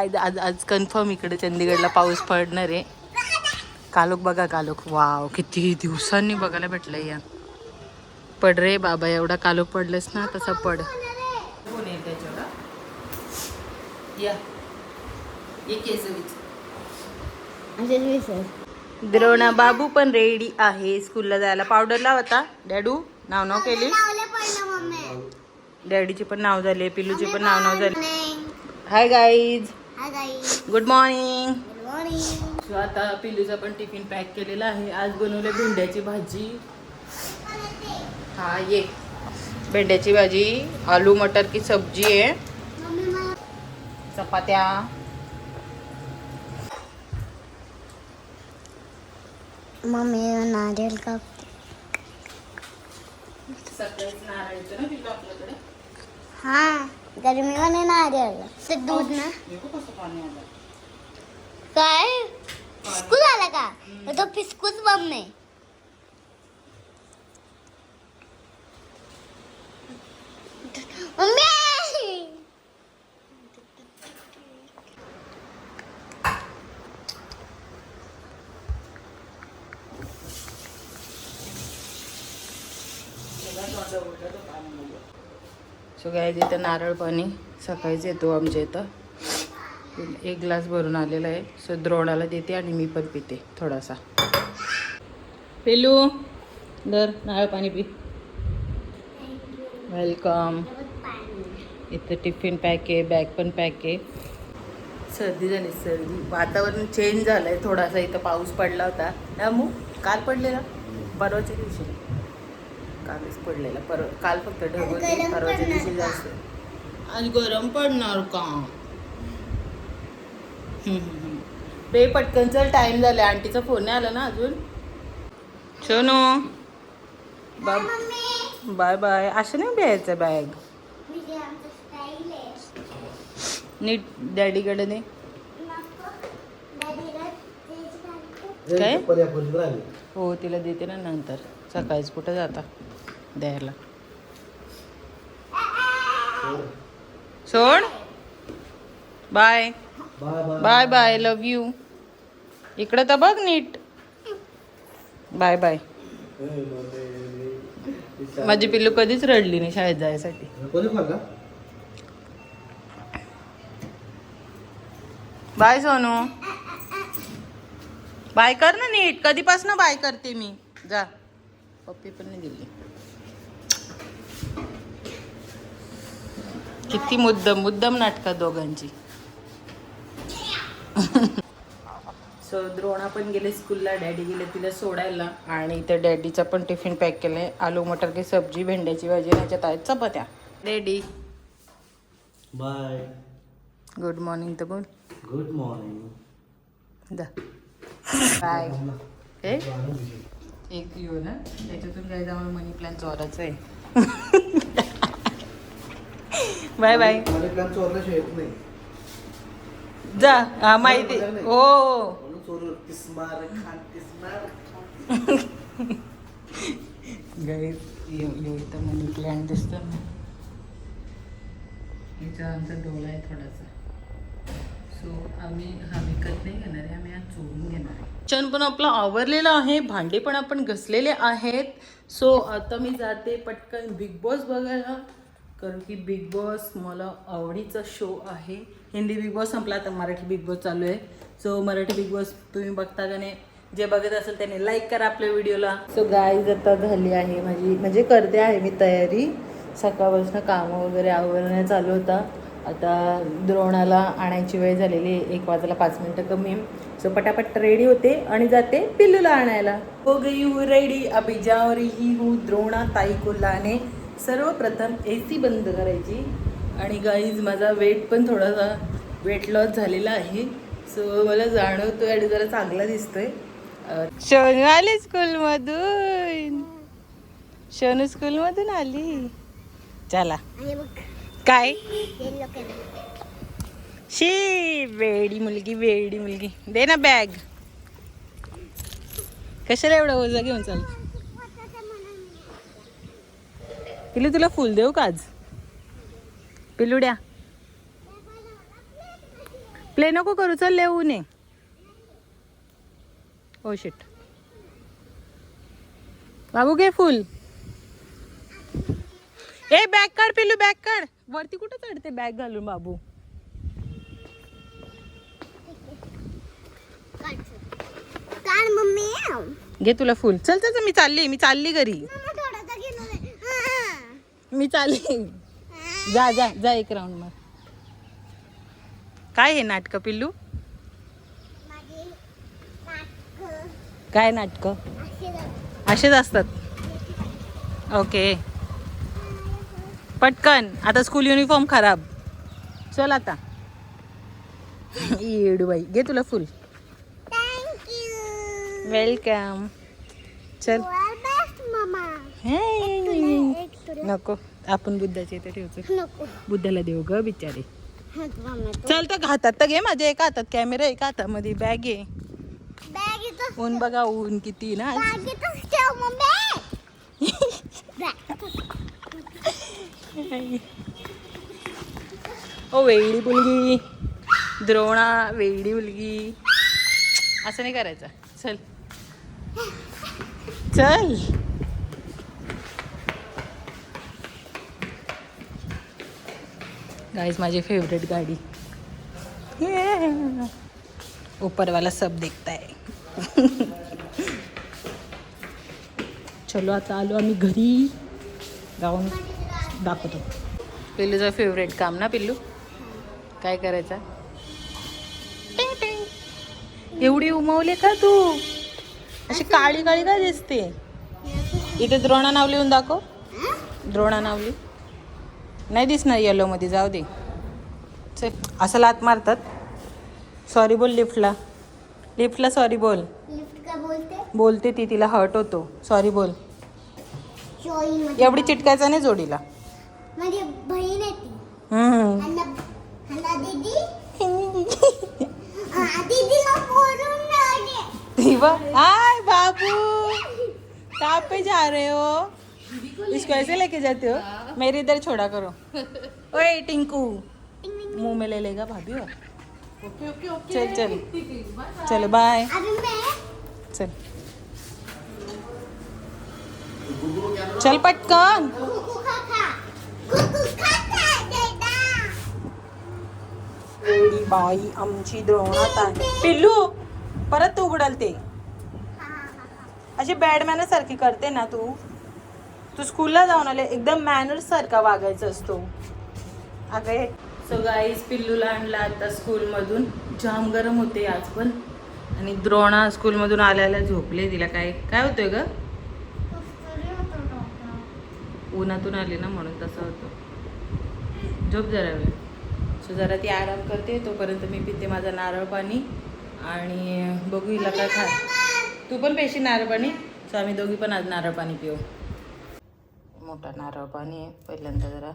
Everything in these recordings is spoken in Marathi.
आज आज आज कन्फर्म इकडे चंदीगडला पाऊस पडणार आहे. कालोख बघा कालोख, वाव किती दिवसांनी बघायला भेटलंय. या पड रे बाबा, एवढा कालोख पडलेस ना तसा पड. कोण येईल त्याच्यावर? या द्रोणा बाबू पण रेडी आहे स्कूलला जायला. पावडर लावता डॅडू? नाव केली. डॅडीचे पण नाव झाले, पिल्लूचे पण नाव झाले. Hi guys, good morning. So आता पिल्लूचा पण टिफिन पॅक केलेला आहे. आज बनवले भेंड्याची भाजी. हा ये, भेंड्याची भाजी, आलू मटर की सब्जी आहे, चपात्या. मम्मी नारियल का सकाळीच नारळाचं ना पिल्लू आपल्याकडे. हाँ गर्मीवाले नारियल ते दूध ना. कसं पाणी आलं? काय फिसकूस आला का? तो फिसकूस बम नाही. मम्मी सो गाईज इथं नारळ पाणी सकाळीच येतो आमच्या इथं. एक ग्लास भरून आलेला आहे. सो द्रोणाला देते आणि मी पण पिते थोडासा. पिलू दर नारळ पाणी पी. वेलकम. इथं टिफिन पॅक आहे, बॅग पण पॅक आहे. सर्दी झाली, सर्दी. वातावरण चेंज झालं आहे थोडासा. इथं पाऊस पडला होता ना मग, काल पडलेला, परवाच्या दिवशी कालच पडलेला. काल फक्त ढग होते, परवाच्या दिवशी जास्त. आज गरम पडणार का? बे पटकन चल, टाइम झाला. आंटीचा फोन नाही आला ना अजून. Sonu bye bye. असं नाही द्यायचं बॅग. नीट डॅडीकडे दे. काय हो, तिला देते ना नंतर. सकाळीच कुठं जाता द्यायला. सोड. Bye bye bye, love you. इकडे तर बघ नीट. Bye bye. माझी पिल्लू कधीच रडली नाही शाळेत जायसाठी. बाय सोनू. बाय कर ना नीट. कधीपासून बाय करते मी. जा. पप्पी पण नाही दिली. किती मुद्दम नाटकात दोघांची. सो द्रोणा पण गेले स्कूलला, डॅडी गेले तिला सोडायला. आणि इथे डॅडीचा पण टिफिन पॅक केलंय. आलू मटर की सब्जी, भेंड्याची भाजी, ह्याच्यात आहेत चपात्या. Daddy bye. गुड मॉर्निंग तर बोल. Good morning. दा बाय. एक येऊ ना त्याच्यातून काय जाऊन मनी प्लॅन चोरायचं आहे. Bye bye. मनी प्लॅन चोरल्याशिवाय येत नाही. जा. हा माहिती हो. गाईस इथं मनी प्लॅन दिसतो ना. याचा आमचा डोळा आहे थोडासा. सो आम्ही हा विकत नाही घेणार आहे, आम्ही हा चोरून घेणार आहे. किचन पण आपलं आवरलेलं आहे, भांडे पण आपण घसलेले आहेत. सो आता मी जाते पटकन बिग बॉस बघायला, कारण की बिग बॉस मला आवडीचा शो आहे. हिंदी बिग बॉस संपला, आता मराठी बिग बॉस चालू आहे. सो मराठी बिग बॉस तुम्ही बघता का नाही? जे बघत असेल त्याने लाईक करा आपल्या व्हिडिओला. सो गाईज आता झाली आहे माझी, म्हणजे करते आहे मी तयारी. सकाळपासून कामं वगैरे आवरणं चालू होता. आता द्रोणाला आणायची वेळ झालेली आहे, 1 वाजायला 5 मिनटं कमी. सो पटापट रेडी होते आणि जाते पिल्लूला आणायला. हो गई हूँ रेडी, अभी जा रही हूँ द्रोणा ताई को लाने. सर्वप्रथम AC बंद करायची. आणि गाईज माझा वेट पण थोडासा वेट लॉस झालेला आहे. सो मला जाणवतोय आणि जरा चांगला दिसतोय. शोनू आली स्कूलमधून. शोनू स्कूलमधून आली. चला. काय शी वेडी मुलगी, वेडी मुलगी. दे ना बॅग. कशाला एवढा ओझा घेऊन चाल? पिलू तुला फुल देऊ का आज? पिलुड्या प्ले नको करू, चल लिहू नये. Oh shit. बाबू घे फुल. ए बॅग काढ पिल्लू, बॅग काढ. वरती कुठं चढते बॅग घालून बाबू. काढ मम्मी. घे तुला फुल. चल चल चल, मी चालली घरी. मी चालली. जा जा जा एक राऊंड मग. काय हे नाटक पिल्लू? काय नाटक? असेच असतात. ओके पटकन, आता स्कूल युनिफॉर्म खराब. चल आता. येडू बाई, घे तुला फुल. वेलकम. चल. नको, आपण बुद्धाचे इथे ठेवतो. बुद्धाला देऊ ग बिचारे. चल तर हातात तर घे. माझ्या एका हातात कॅमेरा, एका हातामध्ये बॅग आहे. ऊन बघा, ऊन किती ना. ओ वेडी मुलगी, द्रोणा वेडी मुलगी. असं नाही करायचं. चल चल. गाइस माझी फेवरेट गाड़ी. ऊपर वाला सब देखता है. चलो आता आलो आम्ही घरी. जाऊन दाखवतो. पिल्लूचं फेवरेट काम ना पिल्लू. काय करायचं? एवढी उमवले का तू? अशी काळी काळी का दिसते? इथे द्रोणा नाव लिहून दाखव. द्रोणा नावली नाही दिसणार येलो मध्ये. जाऊ दे. चल. असं लात मारतात. सॉरी बोल लिफ्टला. लिफ्टला सॉरी बोल. बोलते ती, तिला हर्ट होतो. सॉरी बोल. एवढी चिटकायचा नाही जोडीला. माझी बहीण आहे ती. हाय बाबू, कहाँ पे जा रहे हो? इसको ऐसे लेके जाते हो? मेरे इधर छोड़ा करो. ओए टिंकू, मुंह में ले लेगा भाभी. हो चल चल चलो बाय. चल चल पटकन. बाई आमची द्रोणात आहे. पिल्लू परत तू उघडाल ते. अशी बॅडमॅनर सारखी करते ना तू. तू स्कूलला जाऊन आले, एकदम मॅनर्स सारखा वागायचं असतो. अगं सो गाईज पिल्लूला आणला आता स्कूलमधून. जाम गरम होते आज पण. आणि द्रोणा स्कूलमधून आल्याला झोपले. तिला काय काय होतंय ग? उन्हातून आली ना म्हणून तसं होतं. झोप जरा वेळ. सो जरा ती आराम करते. तोपर्यंत मी पिते माझा नारळ पाणी. आणि बघू हिला काय खा. तू पण पेशी नारळ पाणी. सो आम्ही दोघी पण आज नारळ पाणी पिऊ. मोठा नारळ पाणी आहे. पहिल्यांदा जरा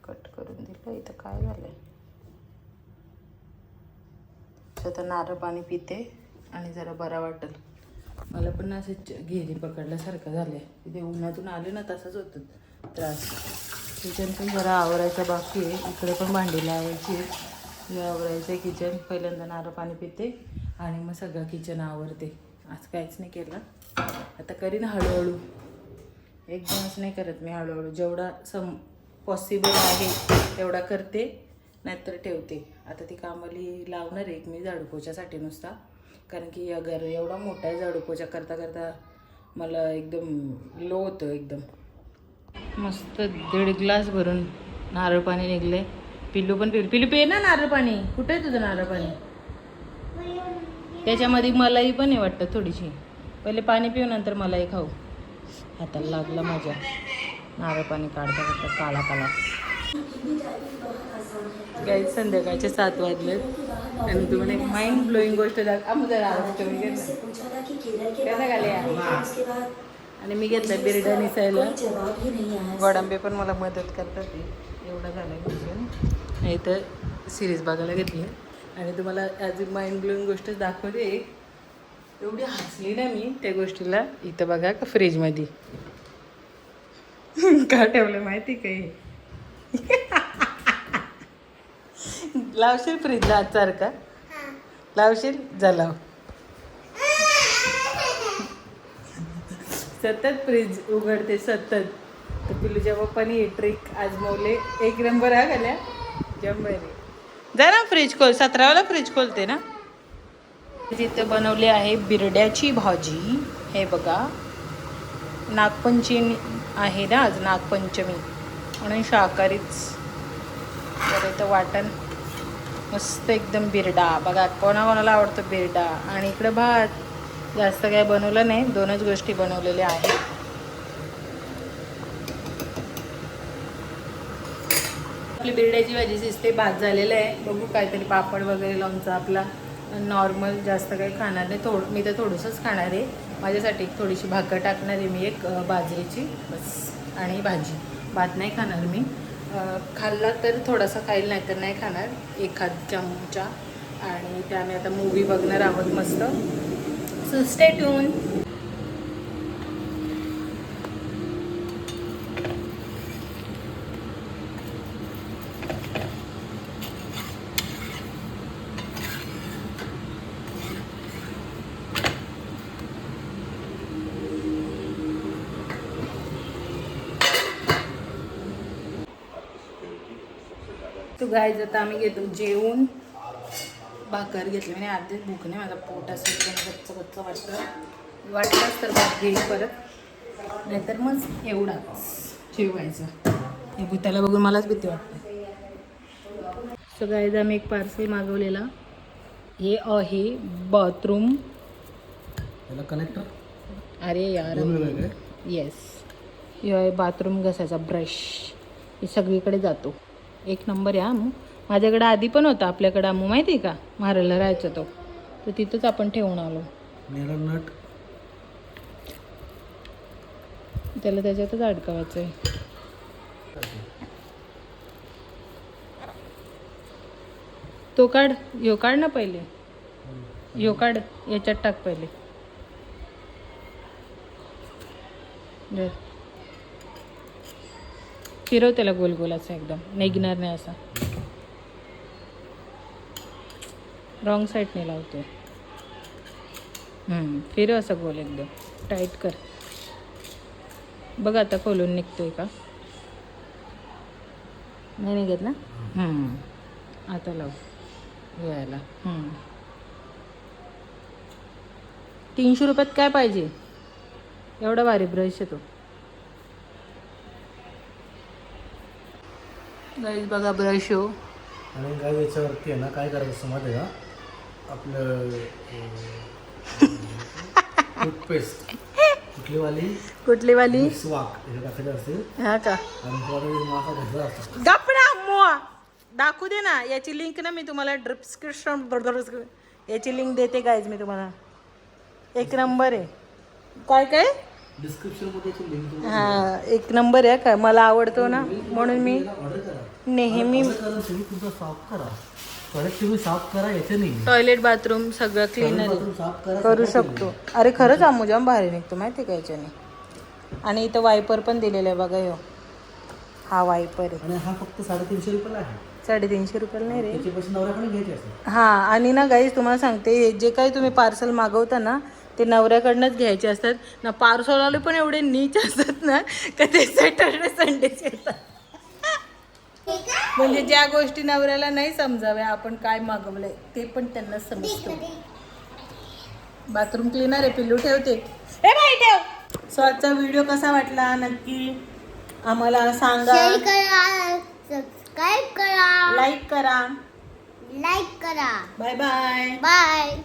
कट करून दिलं. इथं काय झालंय? सो आता नारळ पाणी पिते आणि जरा बरा वाटेल. मला पण असं घेरी पकडल्यासारखं झालंय. तिथे उन्हातून आले ना तसंच होतं त्रास. किचन पण जरा आवरायचं बाकी आहे. इकडे पण भांडी लावायची आहे. हे आवरायचं आहे किचन. पहिल्यांदा नारळ पाणी पिते आणि मग सगळं किचन आवरते. आज काहीच नाही केलं. आता करीन हळूहळू. एकदमच नाही करत मी. हळूहळू जेवढा पॉसिबल आहे तेवढा करते, नाहीतर ठेवते. आता ती कामाली लावणार आहे एक मी झाडू पोछासाठी नुसता. कारण की अगर एवढा मोठा आहे झाडू पोछा करता करता मला एकदम लो होतं एकदम. मस्त 1.5 ग्लास भरून नारळ पाणी निघले. पिल्लू पण पिल्लू पे ना नारळ पाणी. कुठं आहे तुझं नारळ पाणी? त्याच्यामध्ये मलाई पण आहे वाटतं थोडीशी. पहिले पाणी पिऊ नंतर मलाई खाऊ. हाताला लागलं माझ्या नारळ पाणी काढता काढता काळा काळा. काही संध्याकाळचे 7 वाजलेत आणि तुम्हाला एक माइंड ब्लोईंग गोष्ट आणि मी घेतलं बिर्डा निसायला. गोडांबे पण मला मदत करतात. ते एवढं झालं किचन. नाही तर सिरीज बघायला घेतली. आणि तुम्हाला ॲज माइंड ब्लोईंग गोष्ट दाखवते. एवढी हसली ना मी त्या गोष्टीला. इथं बघा का फ्रीजमध्ये का ठेवलं माहिती काही. लावशील फ्रीजला आचार का लावशील जा लाव सतत फ्रीज उघडते सतत तर पिलूच्या पप्पानी हे ट्रिक आजमावले 1 नंबर हा घाल्या जंबरे जा ना फ्रीज खोल 17वाला फ्रीज खोलते ना तिथे बनवले आहे बिरड्याची भाजी हे बघा नागपंचमी आहे ना आज नागपंचमी म्हणून शाकाहारीच तर इथं वाटण मस्त एकदम बिरडा बघा कोणाकोणाला आवडतो बिरडा आणि इकडं भात जास्त काय बनवलं नाही 2च गोष्टी बनवलेल्या आहेत आपली बिरड्याची भाजी शिजते भात झालेलं आहे बघू काहीतरी पापड वगैरे लोणचं आपला नॉर्मल जास्त काही खाणार नाही मी तर थोडंसंच खाणार आहे माझ्यासाठी थोडीशी भाकर टाकणार आहे मी एक बाजरीची बस आणि भाजी भात नाही खाणार मी खाल्ला तर थोडासा खाईल नाही तर नाही खाणार एखाद चमचा आणि त्याने आता मूवी बघणार आहोत मस्त सो स्टे ट्यून तो गाईज आता आम्ही घेतो जेवून भाकर घेतली म्हणजे आधीच भूक नाही माझा पोट असं एकदम गच्च वाटतं वाटलंच तर भात घेईल परत नाहीतर मग एवढाच जेवायचं हे भूताला बघून मलाच भीती वाटते सो गाईज आम्ही एक पार्सल मागवलेला हे आहे बाथरूम कनेक्टर अरे यार येस हे आहे बाथरूम घसायचा ब्रश हे सगळीकडे जातो 1 नंबर आहे अमू माझ्याकडे आधी पण होता आपल्याकडे अमू माहिती आहे का मारायला राहायचा तो तर तिथंच आपण ठेवून आलो नट त्याला त्याच्यातच अडकवायचं आहे तो काढ ह्यो काढ ना पहिले ह्यो काढ याच्यात टाक पहिले धर. फिरव त्याला गोल गोल असं एकदम निघणार नाही असा रॉंग साईडने लावतोय फिरव असं गोल एकदम टाईट कर बघ आता खोलून निघतोय का नाही निघत ना आता लाव यायला 300 रुपयात काय पाहिजे एवढा भारी ब्रश आहे तो गाईज बघा ब्रश हो आणि गाई याच्यावरती आहे ना काय करायचं माहिती आहे का आपलं टूथपेस्ट कुठली वाली वाक टाकायचं असते हा का मासा घातला असतो गपडा मुआ दाखवू दे ना याची लिंक ना मी तुम्हाला डिस्क्रिप्शन याची लिंक देते गाईज मी तुम्हाला 1 नंबर आहे काय काय डिस्क्रिप्शन मध्ये लिंक हा 1 नंबर आहे काय मला आवडतो ना म्हणून मी नेहमी तुमचं साफ करा तुम्ही साफ करा याचं नाही टॉयलेट बाथरूम सगळं क्लीनर करू शकतो अरे खरंच जाम भारी निघतो माहिती का याच्याने आणि इथं वायपर पण दिलेलं आहे बघा ह्यो हा वायपर आहे आणि हा फक्त 350 रुपयाला आहे 350 रुपयाला नाही रे त्याच्यापासून नवऱ्याकडे घ्यायचे असते हा आणि ना गाईज तुम्हाला सांगते जे काही तुम्ही पार्सल मागवता ना ते नवऱ्याकडनंच घ्यायचे असतात ना पार्सलवाले पण एवढे नीच असतात ना का ते सॅटर्डे संडेच येतात म्हणजे ज्या गोष्टी नवऱ्याला नाही समजाव्या आपण काय मागवलंय ते पण त्यांना समजतो बाथरूम क्लीनर आहे पिल्लू ठेवते ए बाई ठेव सो आजचा व्हिडिओ कसा वाटला नक्की आम्हाला सांगा शेअर करा सबस्क्राईब करा लाईक करा लाईक करा बाय बाय बाय